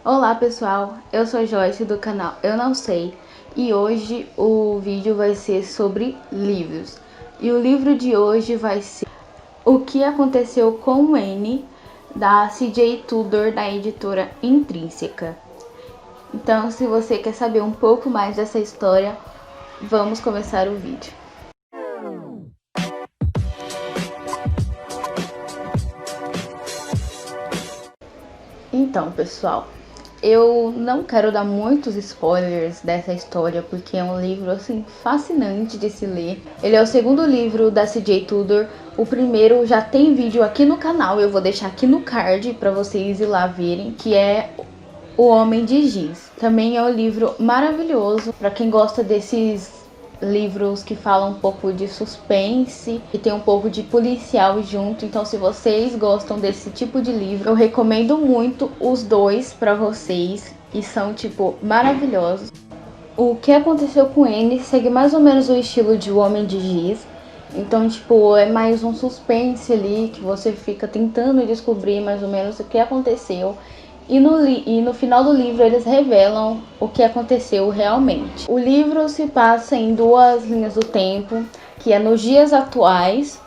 Olá pessoal, eu sou Joyce do canal Eu Não Sei e hoje o vídeo vai ser sobre livros. E o livro de hoje vai ser O que Aconteceu com Anne, da C.J. Tudor, da editora Intrínseca. Então, se você quer saber um pouco mais dessa história, vamos começar o vídeo. Então, pessoal, eu não quero dar muitos spoilers dessa história, porque é um livro, assim, fascinante de se ler. Ele é o segundo livro da C.J. Tudor. O primeiro já tem vídeo aqui no canal, eu vou deixar aqui no card para vocês ir lá verem, que é O Homem de Giz. Também é um livro maravilhoso para quem gosta desses livros que falam um pouco de suspense e tem um pouco de policial junto. Então, se vocês gostam desse tipo de livro, eu recomendo muito os dois para vocês e são tipo maravilhosos. O que aconteceu com ele segue mais ou menos o estilo de O Homem de Giz. Então, tipo, é mais um suspense ali que você fica tentando descobrir mais ou menos o que aconteceu. E no final do livro eles revelam o que aconteceu realmente. O livro se passa em duas linhas do tempo, que é nos dias atuais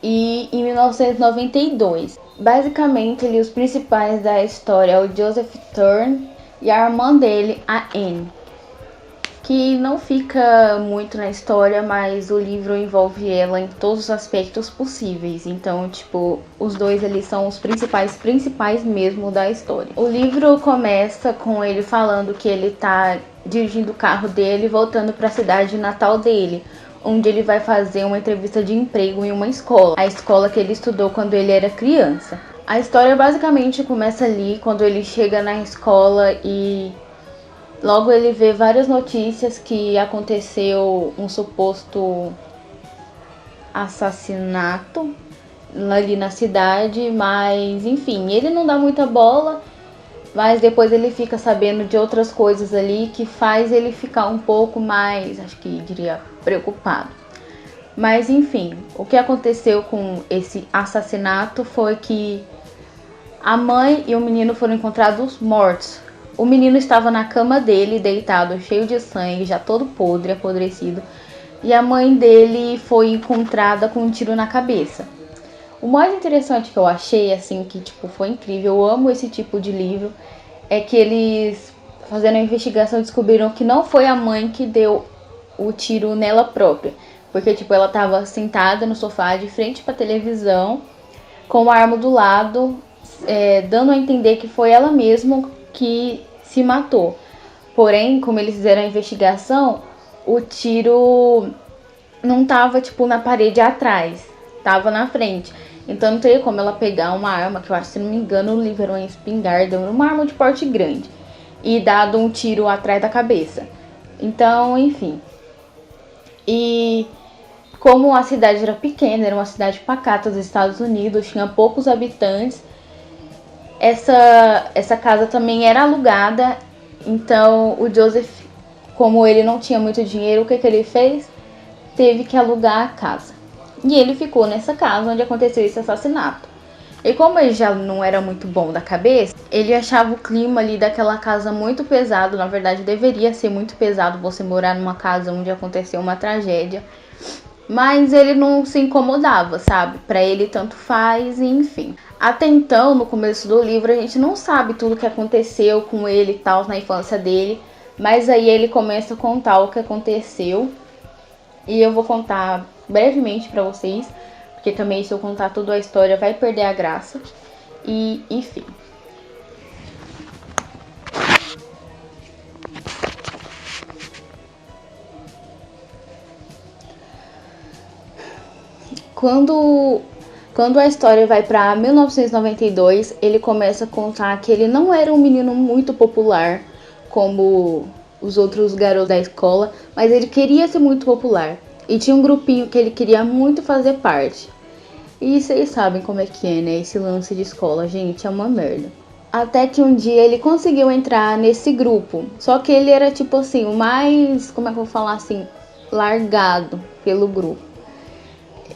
e em 1992. Basicamente, os principais da história é o Joseph Thorne e a irmã dele, a Anne, que não fica muito na história, mas o livro envolve ela em todos os aspectos possíveis. Então, tipo, os dois ali são os principais mesmo da história. O livro começa com ele falando que ele tá dirigindo o carro dele, voltando para a cidade natal dele, onde ele vai fazer uma entrevista de emprego em uma escola, a escola que ele estudou quando ele era criança. A história basicamente começa ali, quando ele chega na escola e logo ele vê várias notícias que aconteceu um suposto assassinato ali na cidade, mas enfim, ele não dá muita bola, mas depois ele fica sabendo de outras coisas ali que faz ele ficar um pouco mais, acho que diria, preocupado. Mas enfim, o que aconteceu com esse assassinato foi que a mãe e o menino foram encontrados mortos. O menino estava na cama dele, deitado, cheio de sangue, já todo podre, apodrecido. E a mãe dele foi encontrada com um tiro na cabeça. O mais interessante que eu achei, assim, que tipo, foi incrível, eu amo esse tipo de livro, é que eles, fazendo a investigação, descobriram que não foi a mãe que deu o tiro nela própria. Porque, tipo, ela estava sentada no sofá, de frente para a televisão, com a arma do lado, dando a entender que foi ela mesma que se matou. Porém, como eles fizeram a investigação, o tiro não tava, tipo, na parede atrás, tava na frente. Então não teria como ela pegar uma arma, que eu acho, se não me engano, o livro era uma espingarda, uma arma de porte grande, e dado um tiro atrás da cabeça. Então, enfim. E como a cidade era pequena, era uma cidade pacata dos Estados Unidos, tinha poucos habitantes, essa casa também era alugada. Então o Joseph, como ele não tinha muito dinheiro, o que ele fez? Teve que alugar a casa. E ele ficou nessa casa onde aconteceu esse assassinato. E como ele já não era muito bom da cabeça, ele achava o clima ali daquela casa muito pesado. Na verdade, deveria ser muito pesado você morar numa casa onde aconteceu uma tragédia. Mas ele não se incomodava, sabe? Pra ele tanto faz, e enfim. Até então, no começo do livro, a gente não sabe tudo que aconteceu com ele e tal na infância dele. Mas aí ele começa a contar o que aconteceu. E eu vou contar brevemente pra vocês, porque também se eu contar toda a história vai perder a graça. E enfim. Quando a história vai para 1992, ele começa a contar que ele não era um menino muito popular como os outros garotos da escola, mas ele queria ser muito popular. E tinha um grupinho que ele queria muito fazer parte. E vocês sabem como é que é, né? Esse lance de escola, gente, é uma merda. Até que um dia ele conseguiu entrar nesse grupo. Só que ele era tipo assim, o mais, como é que eu vou falar assim, largado pelo grupo.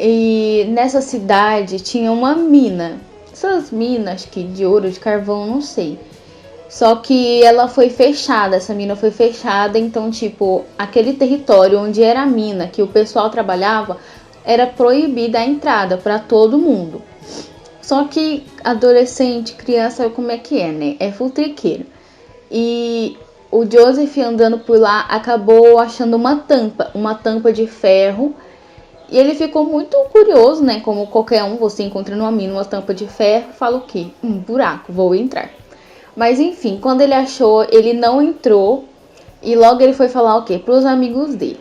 E nessa cidade tinha uma mina. Essas minas que de ouro, de carvão, não sei. Só que ela foi fechada, essa mina foi fechada, então, tipo, aquele território onde era a mina, que o pessoal trabalhava, era proibida a entrada para todo mundo. Só que adolescente, criança, como é que é, né? É futriqueiro. E o Joseph andando por lá acabou achando uma tampa de ferro. E ele ficou muito curioso, né? Como qualquer um, você encontra numa mina uma tampa de ferro, fala o quê? Buraco, vou entrar. Mas enfim, quando ele achou, ele não entrou e logo ele foi falar o quê? Para os amigos dele.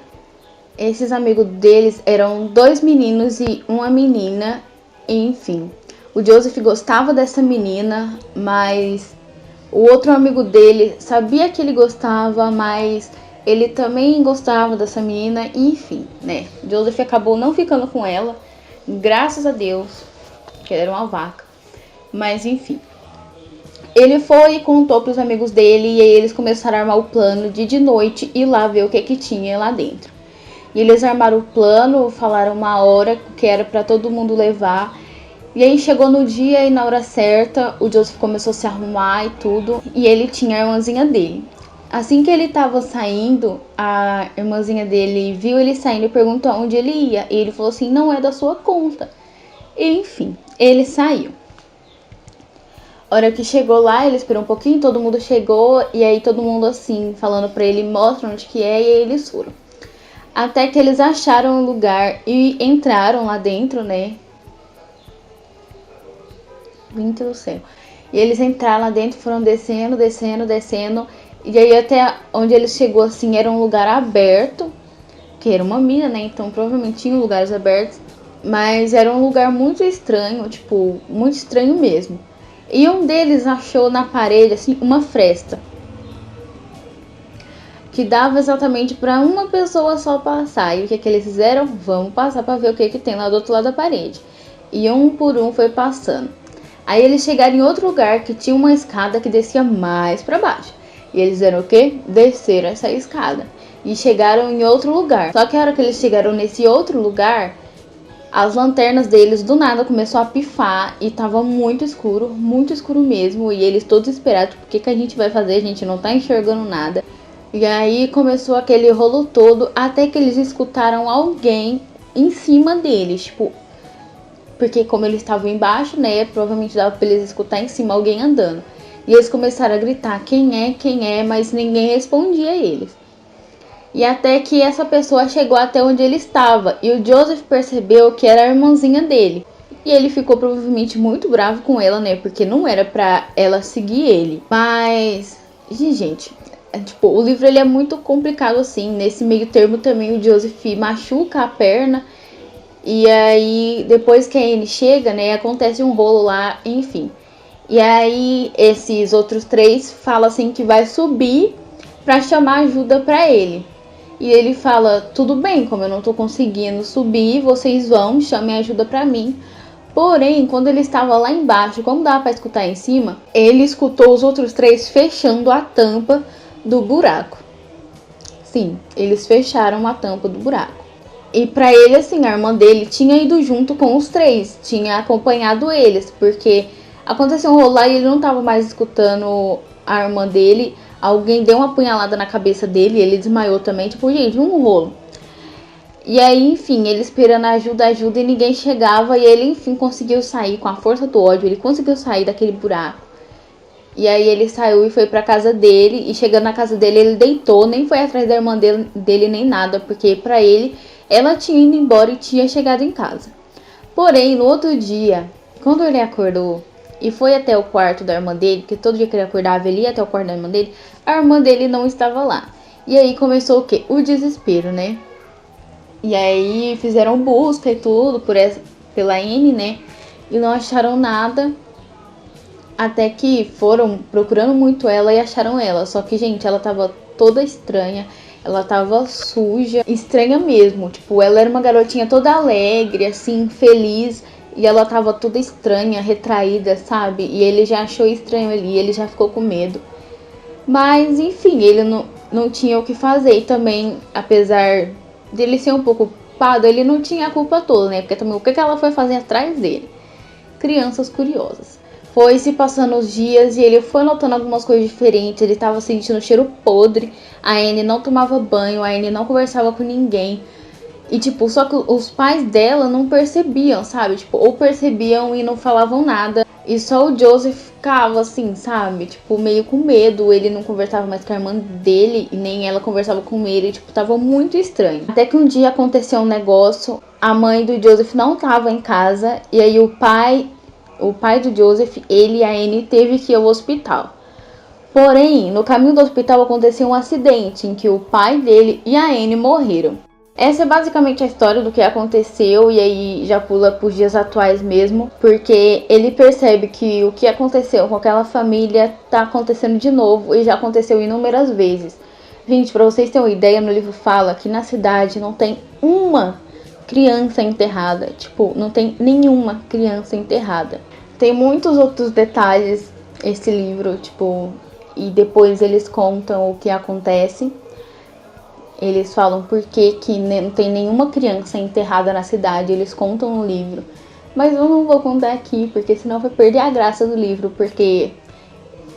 Esses amigos deles eram 2 meninos e uma menina, enfim. O Joseph gostava dessa menina, mas o outro amigo dele sabia que ele gostava, mas ele também gostava dessa menina, enfim, né? Joseph acabou não ficando com ela, graças a Deus, que ela era uma vaca. Mas enfim. Ele foi e contou para os amigos dele e aí eles começaram a armar o plano de noite ir lá ver o que tinha lá dentro. E eles armaram o plano, falaram uma hora que era para todo mundo levar. E aí chegou no dia e na hora certa, o Joseph começou a se arrumar e tudo, e ele tinha a irmãzinha dele. Assim que ele estava saindo, a irmãzinha dele viu ele saindo e perguntou onde ele ia. E ele falou assim, não é da sua conta. E, enfim, ele saiu. A hora que chegou lá, ele esperou um pouquinho, todo mundo chegou, e aí todo mundo assim, falando pra ele, mostra onde que é, e aí eles foram. Até que eles acharam um lugar e entraram lá dentro, né? Gente do céu. E eles entraram lá dentro, foram descendo, e aí até onde eles chegou assim, era um lugar aberto, que era uma mina, né? Então provavelmente tinha lugares abertos, mas era um lugar muito estranho, tipo, muito estranho mesmo. E um deles achou na parede, assim, uma fresta. Que dava exatamente para uma pessoa só passar. E o que eles fizeram? Vamos passar para ver o que tem lá do outro lado da parede. E um por um foi passando. Aí eles chegaram em outro lugar que tinha uma escada que descia mais para baixo. E eles fizeram o quê? Desceram essa escada. E chegaram em outro lugar. Só que a hora que eles chegaram nesse outro lugar, as lanternas deles do nada começou a pifar e tava muito escuro mesmo. E eles todos esperados, tipo, o que a gente vai fazer? A gente não tá enxergando nada. E aí começou aquele rolo todo, até que eles escutaram alguém em cima deles, tipo, porque como eles estavam embaixo, né, provavelmente dava pra eles escutar em cima alguém andando. E eles começaram a gritar, quem é, mas ninguém respondia a eles. E até que essa pessoa chegou até onde ele estava, e o Joseph percebeu que era a irmãzinha dele. E ele ficou provavelmente muito bravo com ela, né, porque não era pra ela seguir ele. Mas, gente, tipo, o livro ele é muito complicado assim. Nesse meio termo também o Joseph machuca a perna. E aí, depois que ele chega, né, acontece um rolo lá, enfim. E aí, esses outros 3 falam assim que vai subir pra chamar ajuda pra ele. E ele fala, tudo bem, como eu não tô conseguindo subir, vocês vão, chamem ajuda pra mim. Porém, quando ele estava lá embaixo, como dava pra escutar em cima, ele escutou os outros 3 fechando a tampa do buraco. Sim, eles fecharam a tampa do buraco. E pra ele, assim, a irmã dele tinha ido junto com os 3, tinha acompanhado eles, porque aconteceu um rolo lá e ele não tava mais escutando a irmã dele. Alguém deu uma punhalada na cabeça dele e ele desmaiou também, tipo, gente, um rolo. E aí, enfim, ele esperando ajuda e ninguém chegava. E ele, enfim, conseguiu sair com a força do ódio. Ele conseguiu sair daquele buraco. E aí ele saiu e foi pra casa dele. E chegando na casa dele, ele deitou. Nem foi atrás da irmã dele nem nada. Porque pra ele, ela tinha ido embora e tinha chegado em casa. Porém, no outro dia, quando ele acordou e foi até o quarto da irmã dele, porque todo dia que ele acordava, ele ia até o quarto da irmã dele, a irmã dele não estava lá. E aí começou o quê? O desespero, né? E aí fizeram busca e tudo pela Anne, né? E não acharam nada. Até que foram procurando muito ela e acharam ela. Só que, gente, ela tava toda estranha. Ela tava suja, estranha mesmo. Tipo, ela era uma garotinha toda alegre, assim, feliz. E ela tava toda estranha, retraída, sabe? E ele já achou estranho ali, ele já ficou com medo. Mas, enfim, ele não tinha o que fazer. E também, apesar dele ser um pouco culpado, ele não tinha a culpa toda, né? Porque também o que ela foi fazer atrás dele? Crianças curiosas. Foi se passando os dias e ele foi notando algumas coisas diferentes. Ele tava sentindo cheiro podre. A Anne não tomava banho, a Anne não conversava com ninguém. E, tipo, só que os pais dela não percebiam, sabe? Tipo, ou percebiam e não falavam nada. E só o Joseph ficava assim, sabe? Tipo, meio com medo. Ele não conversava mais com a irmã dele e nem ela conversava com ele. Tipo, tava muito estranho. Até que um dia aconteceu um negócio. A mãe do Joseph não tava em casa. E aí o pai do Joseph, ele e a Anne teve que ir ao hospital. Porém, no caminho do hospital aconteceu um acidente em que o pai dele e a Anne morreram. Essa é basicamente a história do que aconteceu, e aí já pula para os dias atuais mesmo, porque ele percebe que o que aconteceu com aquela família tá acontecendo de novo e já aconteceu inúmeras vezes. Gente, para vocês terem uma ideia, no livro fala que na cidade não tem uma criança enterrada, tipo, não tem nenhuma criança enterrada. Tem muitos outros detalhes esse livro, tipo, e depois eles contam o que acontece. Eles falam por que não tem nenhuma criança enterrada na cidade, eles contam no livro. Mas eu não vou contar aqui, porque senão vai perder a graça do livro, porque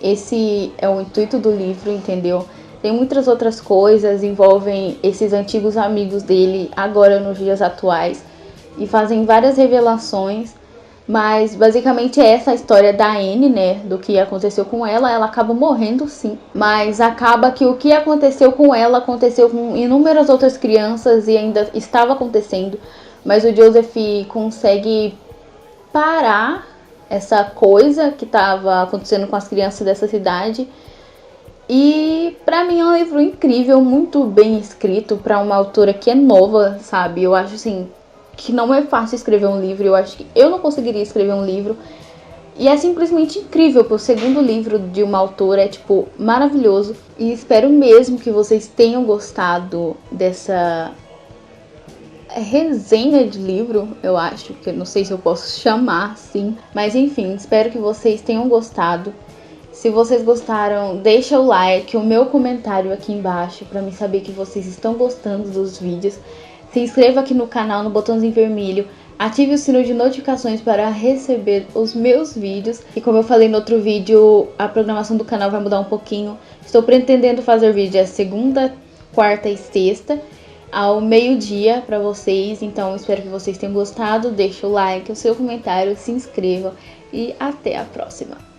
esse é o intuito do livro, entendeu? Tem muitas outras coisas, envolvem esses antigos amigos dele, agora nos dias atuais, e fazem várias revelações. Mas basicamente é essa a história da Anne, né? Do que aconteceu com ela. Ela acaba morrendo, sim. Mas acaba que o que aconteceu com ela aconteceu com inúmeras outras crianças e ainda estava acontecendo. Mas o Joseph consegue parar essa coisa que estava acontecendo com as crianças dessa cidade. E pra mim é um livro incrível, muito bem escrito para uma autora que é nova, sabe? Eu acho assim que não é fácil escrever um livro, eu acho que eu não conseguiria escrever um livro. E é simplesmente incrível, porque o segundo livro de uma autora é, tipo, maravilhoso. E espero mesmo que vocês tenham gostado dessa resenha de livro, eu acho, que eu não sei se eu posso chamar assim. Mas enfim, espero que vocês tenham gostado. Se vocês gostaram, deixa o like, o meu comentário aqui embaixo para me saber que vocês estão gostando dos vídeos. Se inscreva aqui no canal no botãozinho vermelho, ative o sino de notificações para receber os meus vídeos. E como eu falei no outro vídeo, a programação do canal vai mudar um pouquinho. Estou pretendendo fazer vídeo a segunda, quarta e sexta, ao meio-dia para vocês. Então espero que vocês tenham gostado. Deixa o like, o seu comentário, se inscrevam e até a próxima.